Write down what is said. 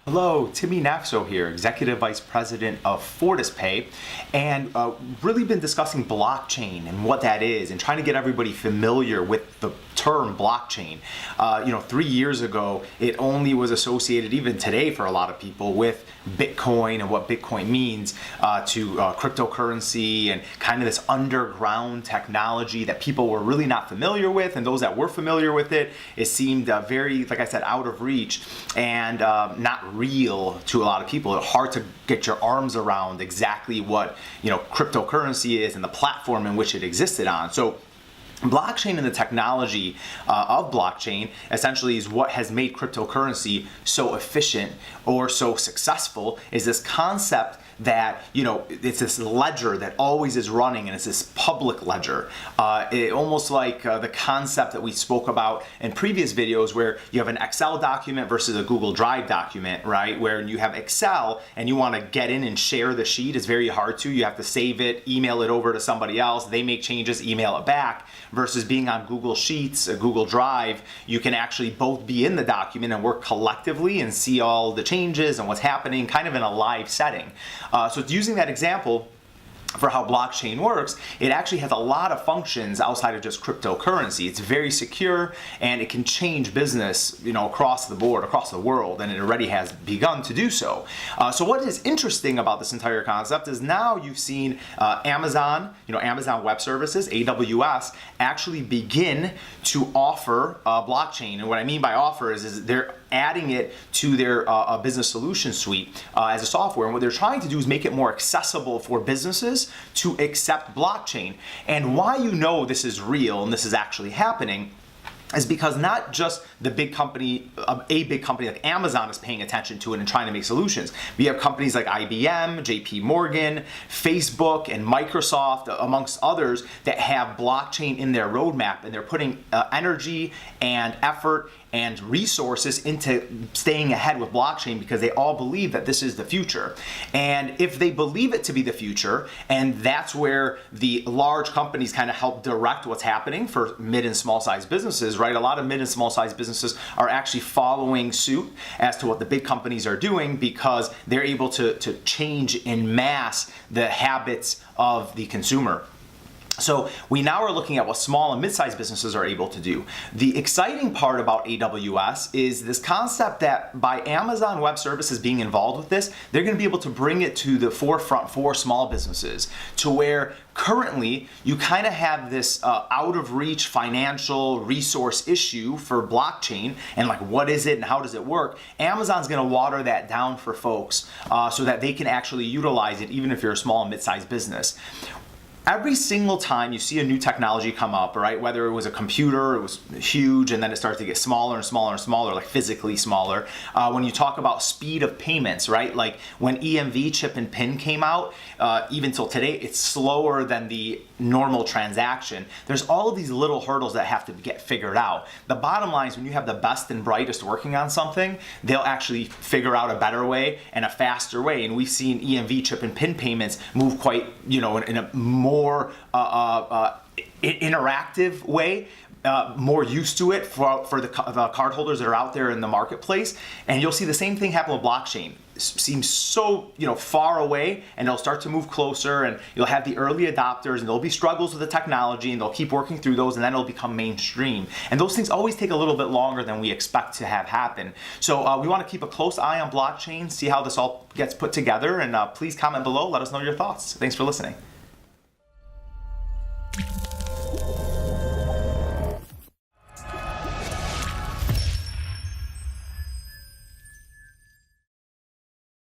Hello, Timmy Nafso here, Executive Vice President of FortisPay, and really been discussing blockchain and what that is and trying to get everybody familiar with the term blockchain. 3 years ago, it only was associated, even today for a lot of people, with Bitcoin and what Bitcoin means to cryptocurrency and kind of this underground technology that people were really not familiar with, and those that were familiar with it, it seemed very, like I said, out of reach and not real to a lot of people. It's hard to get your arms around exactly what cryptocurrency is and the platform in which it existed on. So blockchain and the technology of blockchain essentially is what has made cryptocurrency so efficient or so successful, is this concept that it's this ledger that always is running, and it's this public ledger. Almost like the concept that we spoke about in previous videos, where you have an Excel document versus a Google Drive document, right? Where you have Excel and you want to get in and share the sheet, it's very hard to. You have to save it, email it over to somebody else, they make changes, email it back. Versus being on Google Sheets, Google Drive, you can actually both be in the document and work collectively and see all the changes and what's happening kind of in a live setting. So it's using that example for how blockchain works. It actually has a lot of functions outside of just cryptocurrency. It's very secure, and it can change business, across the board, across the world, and it already has begun to do so. So what is interesting about this entire concept is now you've seen Amazon, Amazon Web Services, AWS, actually begin to offer blockchain. And what I mean by offer is they're adding it to their business solution suite as a software. And what they're trying to do is make it more accessible for businesses to accept blockchain. And why this is real and this is actually happening is because not just the big company, a big company like Amazon is paying attention to it and trying to make solutions. We have companies like IBM, JP Morgan, Facebook, and Microsoft, amongst others, that have blockchain in their roadmap, and they're putting energy and effort and resources into staying ahead with blockchain because they all believe that this is the future. And if they believe it to be the future, and that's where the large companies kind of help direct what's happening for mid and small size businesses, right? A lot of mid and small size businesses are actually following suit as to what the big companies are doing because they're able to change in mass the habits of the consumer. So we now are looking at what small and mid-sized businesses are able to do. The exciting part about AWS is this concept that by Amazon Web Services being involved with this, they're going to be able to bring it to the forefront for small businesses, to where currently you kind of have this out of reach financial resource issue for blockchain, and like, what is it and how does it work? Amazon's going to water that down for folks so that they can actually utilize it even if you're a small and mid-sized business. Every single time you see a new technology come up, right, whether it was a computer, it was huge, and then it started to get smaller and smaller and smaller, like physically smaller. When you talk about speed of payments, right, like when EMV chip and PIN came out, even till today, it's slower than the normal transaction. There's all of these little hurdles that have to get figured out. The bottom line is when you have the best and brightest working on something, they'll actually figure out a better way and a faster way. And we've seen EMV chip and PIN payments move quite, in a more interactive way, more used to it for the cardholders that are out there in the marketplace. And you'll see the same thing happen with blockchain. It seems so far away, and it'll start to move closer, and you'll have the early adopters, and there'll be struggles with the technology, and they'll keep working through those, and then it'll become mainstream. And those things always take a little bit longer than we expect to have happen. So we want to keep a close eye on blockchain, see how this all gets put together, and please comment below, let us know your thoughts. Thanks for listening.